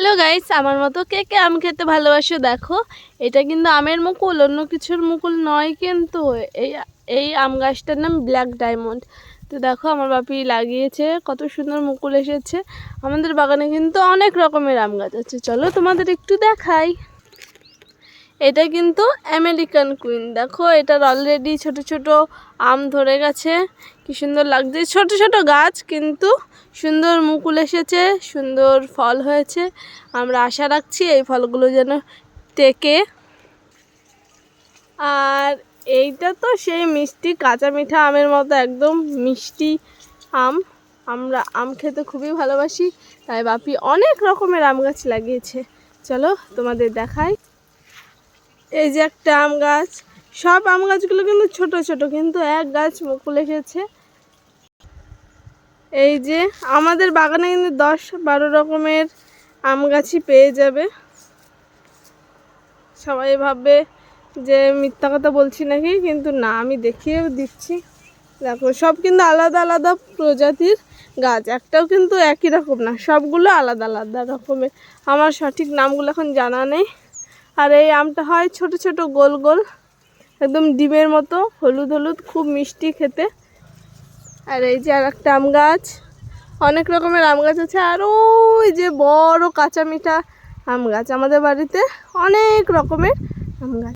Hello guys, আমার মতো কে কে আম খেতে ভালোবাসো? দেখো, এটা কিন্তু আমের মুকুল, অন্য কিছুর মুকুল নয়। কিন্তু এই এই আম গাছটার নাম ব্ল্যাক ডায়মন্ড। তো দেখো, আমার বাপি লাগিয়েছে, কত সুন্দর মুকুল এসেছে। আমাদের বাগানে কিন্তু অনেক রকমের আম গাছ আছে, চলো তোমাদের একটু দেখাই। এটা কিন্তু আমেরিকান কুইন। দেখো, এটার অলরেডি ছোট ছোট আম ধরে গেছে, কি সুন্দর লাগছে। ছোট ছোট গাছ, কিন্তু সুন্দর মুকুল এসেছে, সুন্দর ফল হয়েছে। আমরা আশা রাখছি এই ফলগুলো যেন টেকে। আর এইটা তো সেই মিষ্টি, কাঁচা মিঠা আমের মতো একদম মিষ্টি আম। আমরা আম খেতে খুবই ভালোবাসি, তাই বাপি অনেক রকমের আম গাছ লাগিয়েছে। চলো তোমাদের দেখাই। এই যে একটা আম গাছ, সব আম গাছগুলো কিন্তু ছোট ছোট, কিন্তু এক গাছ মুকুল এসেছে। এই যে আমাদের বাগানে কিন্তু 10-12 রকমের আম গাছই পেয়ে যাবে। সবাই ভাববে যে মিথ্যা কথা বলছি নাকি, কিন্তু না, আমি দেখিয়েও দিচ্ছি। দেখো, সব কিন্তু আলাদা আলাদা প্রজাতির গাছ, একটাও কিন্তু একই রকম না, সবগুলো আলাদা আলাদা রকমের। আমার সঠিক নামগুলো এখন জানা নেই। আর এই আমটা হয় ছোট ছোট গোল গোল, একদম ডিমের মতো, হলুদ হলুদ, খুব মিষ্টি খেতে। আর এই যে আর একটা আম গাছ, অনেক রকমের আম গাছ আছে। আর ওই যে বড় কাঁচা মিঠা আম গাছ, আমাদের বাড়িতে অনেক রকমের আম গাছ।